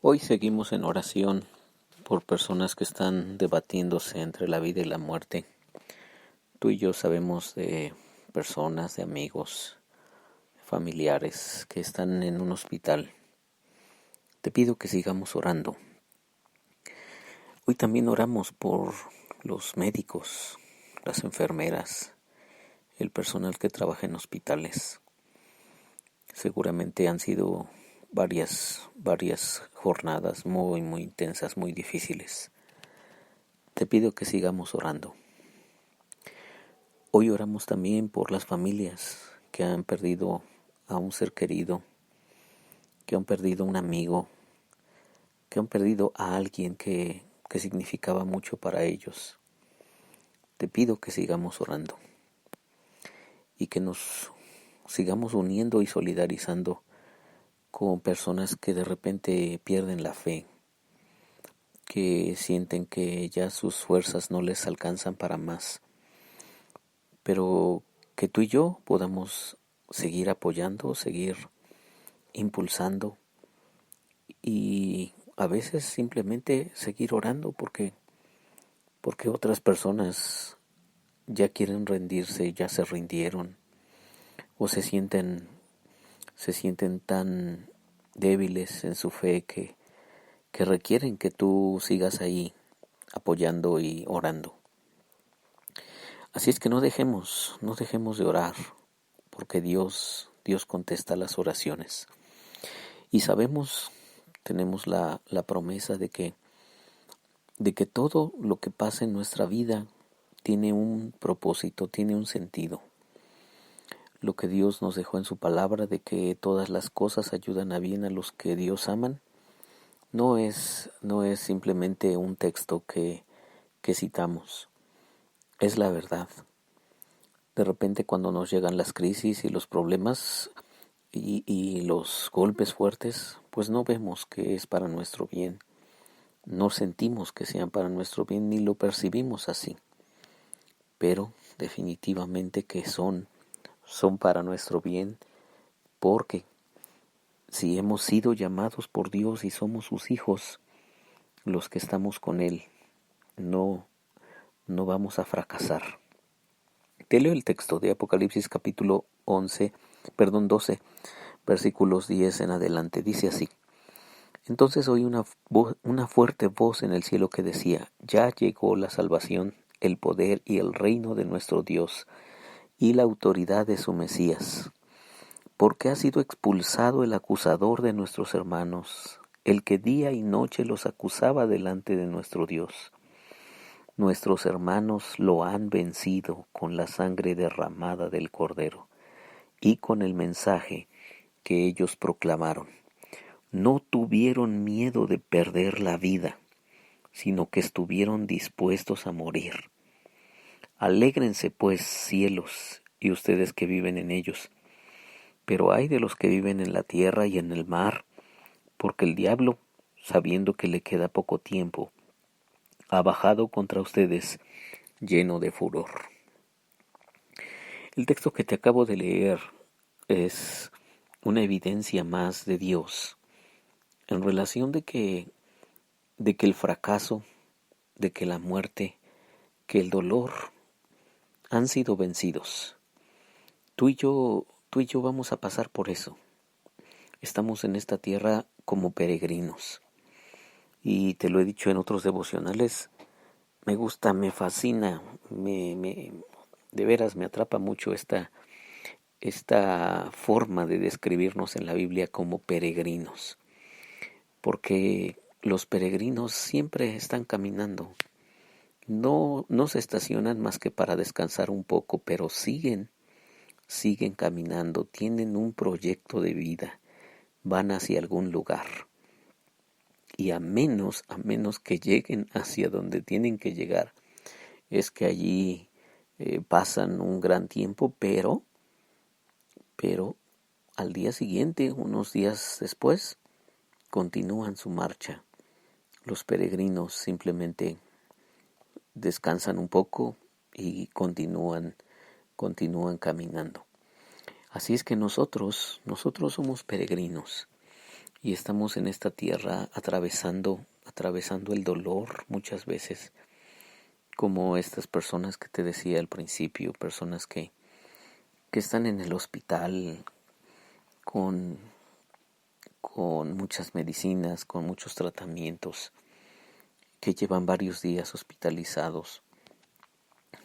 Hoy seguimos en oración por personas que están debatiéndose entre la vida y la muerte. Tú y yo sabemos de personas, de amigos, familiares que están en un hospital. Te pido que sigamos orando. Hoy también oramos por los médicos, las enfermeras, el personal que trabaja en hospitales. Seguramente han sido varias jornadas muy intensas, muy difíciles. Te pido que sigamos orando. Hoy oramos también por las familias que han perdido a un ser querido, que han perdido un amigo, que han perdido a alguien que significaba mucho para ellos. Te pido que sigamos orando y que nos sigamos uniendo y solidarizando con personas que de repente pierden la fe, que sienten que ya sus fuerzas no les alcanzan para más, pero que tú y yo podamos seguir apoyando, seguir impulsando y a veces simplemente seguir orando porque otras personas ya quieren rendirse, ya se rindieron o se sienten tan débiles en su fe que requieren que tú sigas ahí apoyando y orando. Así es que no dejemos de orar, porque Dios contesta las oraciones. Y sabemos, tenemos la promesa de que todo lo que pasa en nuestra vida tiene un propósito, tiene un sentido. Lo que Dios nos dejó en su palabra de que todas las cosas ayudan a bien a los que Dios aman, no es simplemente un texto que citamos, es la verdad. De repente cuando nos llegan las crisis y los problemas y los golpes fuertes, pues no vemos que es para nuestro bien. No sentimos que sean para nuestro bien ni lo percibimos así. Pero definitivamente que son para nuestro bien, porque si hemos sido llamados por Dios y somos sus hijos, los que estamos con Él, no vamos a fracasar. Te leo el texto de Apocalipsis capítulo 12, versículos 10 en adelante. Dice así: Entonces oí una fuerte voz en el cielo que decía: Ya llegó la salvación, el poder y el reino de nuestro Dios y la autoridad de su Mesías, porque ha sido expulsado el acusador de nuestros hermanos, el que día y noche los acusaba delante de nuestro Dios. Nuestros hermanos lo han vencido con la sangre derramada del Cordero y con el mensaje que ellos proclamaron. No tuvieron miedo de perder la vida, sino que estuvieron dispuestos a morir. Alégrense, pues, cielos, y ustedes que viven en ellos. Pero ay de los que viven en la tierra y en el mar, porque el diablo, sabiendo que le queda poco tiempo, ha bajado contra ustedes lleno de furor. El texto que te acabo de leer es una evidencia más de Dios en relación de que el fracaso, de que la muerte, que el dolor han sido vencidos. Tú y yo vamos a pasar por eso. Estamos en esta tierra como peregrinos. Y te lo he dicho en otros devocionales, me gusta, me fascina, de veras me atrapa mucho esta forma de describirnos en la Biblia como peregrinos. Porque los peregrinos siempre están caminando. No se estacionan más que para descansar un poco, pero siguen caminando, tienen un proyecto de vida, van hacia algún lugar. Y a menos que lleguen hacia donde tienen que llegar, es que allí pasan un gran tiempo, pero al día siguiente, unos días después, continúan su marcha. Los peregrinos simplemente descansan un poco y continúan caminando. Así es que nosotros somos peregrinos y estamos en esta tierra atravesando el dolor muchas veces, como estas personas que te decía al principio, personas que están en el hospital con muchas medicinas, con muchos tratamientos, que llevan varios días hospitalizados.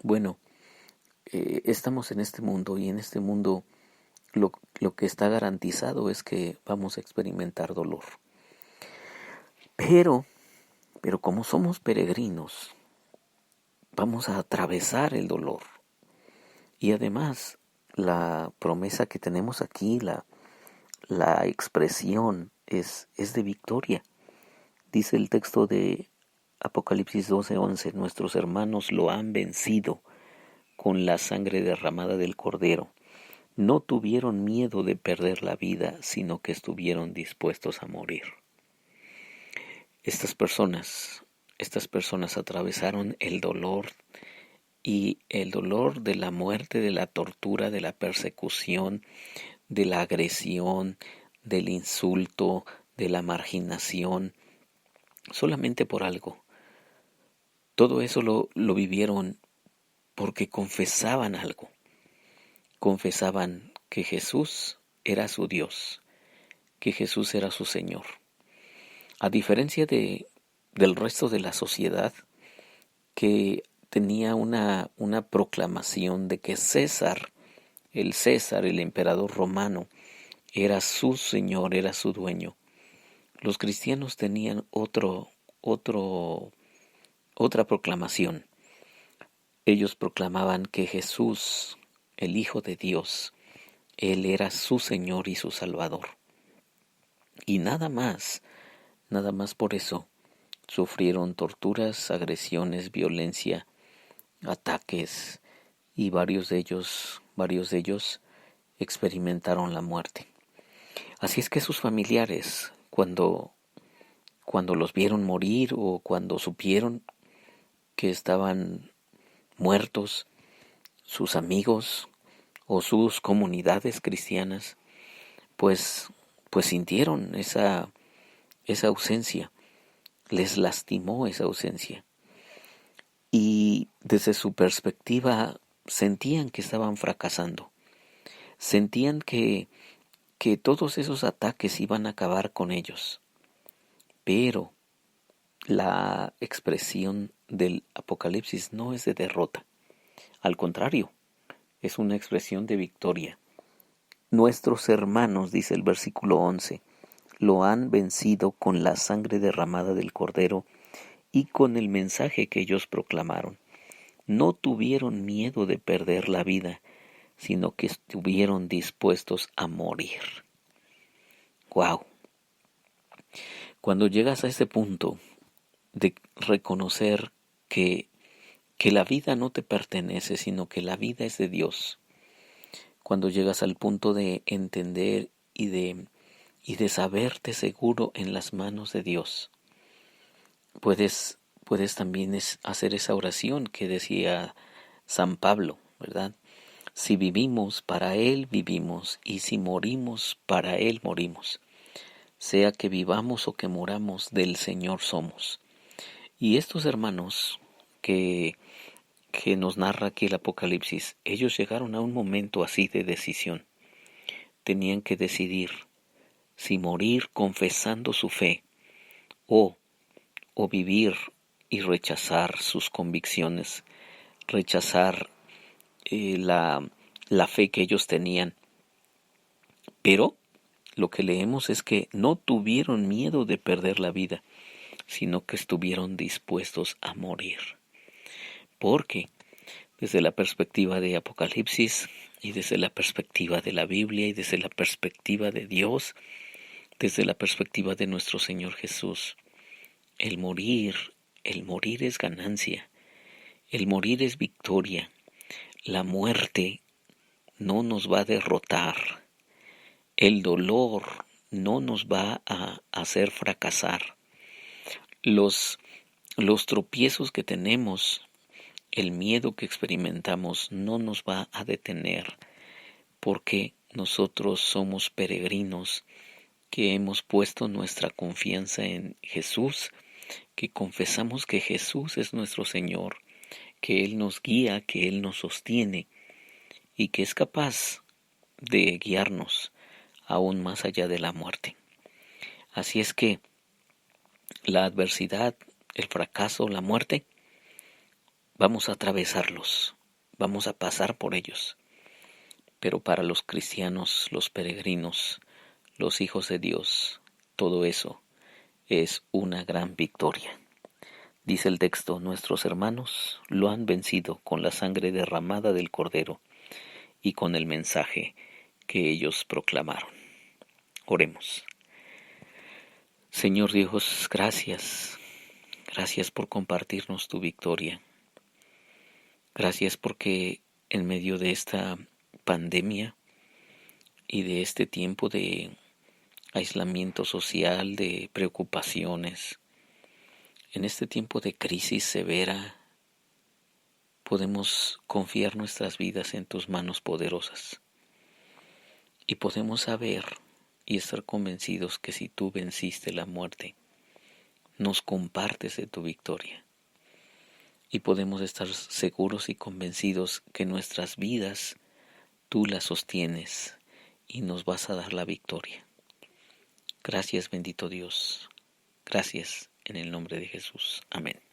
Bueno, estamos en este mundo, y en este mundo lo que está garantizado es que vamos a experimentar dolor. Pero como somos peregrinos, vamos a atravesar el dolor. Y además, la promesa que tenemos aquí, la expresión es de victoria. Dice el texto de Apocalipsis 12:11, nuestros hermanos lo han vencido con la sangre derramada del Cordero. No tuvieron miedo de perder la vida, sino que estuvieron dispuestos a morir. Estas personas atravesaron el dolor, y el dolor de la muerte, de la tortura, de la persecución, de la agresión, del insulto, de la marginación, solamente por algo. Todo eso lo vivieron porque confesaban algo. Confesaban que Jesús era su Dios, que Jesús era su Señor. A diferencia del resto de la sociedad, que tenía una proclamación de que César, el emperador romano, era su Señor, era su dueño. Los cristianos tenían otra proclamación. Ellos proclamaban que Jesús, el Hijo de Dios, Él era su Señor y su Salvador. Y nada más por eso sufrieron torturas, agresiones, violencia, ataques, y varios de ellos experimentaron la muerte. Así es que sus familiares, cuando los vieron morir, o cuando supieron que estaban muertos, sus amigos o sus comunidades cristianas, pues sintieron esa ausencia, les lastimó esa ausencia, y desde su perspectiva sentían que estaban fracasando, sentían que todos esos ataques iban a acabar con ellos. Pero la expresión del Apocalipsis no es de derrota, al contrario, es una expresión de victoria. Nuestros hermanos, dice el versículo 11, lo han vencido con la sangre derramada del Cordero y con el mensaje que ellos proclamaron. No tuvieron miedo de perder la vida, sino que estuvieron dispuestos a morir. ¡Wow! Cuando llegas a ese punto de reconocer que la vida no te pertenece, sino que la vida es de Dios, cuando llegas al punto de entender y de saberte seguro en las manos de Dios, puedes también hacer esa oración que decía San Pablo, ¿verdad? Si vivimos, para Él vivimos, y si morimos, para Él morimos. Sea que vivamos o que moramos, del Señor somos. Y estos hermanos que nos narra aquí el Apocalipsis, ellos llegaron a un momento así de decisión. Tenían que decidir si morir confesando su fe, o vivir y rechazar sus convicciones, rechazar la fe que ellos tenían. Pero lo que leemos es que no tuvieron miedo de perder la vida, sino que estuvieron dispuestos a morir. Porque desde la perspectiva de Apocalipsis, y desde la perspectiva de la Biblia, y desde la perspectiva de Dios, desde la perspectiva de nuestro Señor Jesús, el morir es ganancia, el morir es victoria. La muerte no nos va a derrotar, el dolor no nos va a hacer fracasar. Los tropiezos que tenemos, el miedo que experimentamos, no nos va a detener, porque nosotros somos peregrinos que hemos puesto nuestra confianza en Jesús, que confesamos que Jesús es nuestro Señor, que Él nos guía, que Él nos sostiene y que es capaz de guiarnos aún más allá de la muerte. Así es que la adversidad, el fracaso, la muerte, vamos a atravesarlos, vamos a pasar por ellos. Pero para los cristianos, los peregrinos, los hijos de Dios, todo eso es una gran victoria. Dice el texto, nuestros hermanos lo han vencido con la sangre derramada del Cordero y con el mensaje que ellos proclamaron. Oremos. Señor Dios, gracias. Gracias por compartirnos tu victoria. Gracias porque en medio de esta pandemia y de este tiempo de aislamiento social, de preocupaciones, en este tiempo de crisis severa, podemos confiar nuestras vidas en tus manos poderosas y podemos saber y estar convencidos que si tú venciste la muerte, nos compartes de tu victoria y podemos estar seguros y convencidos que nuestras vidas tú las sostienes y nos vas a dar la victoria. Gracias, bendito Dios. Gracias en el nombre de Jesús. Amén.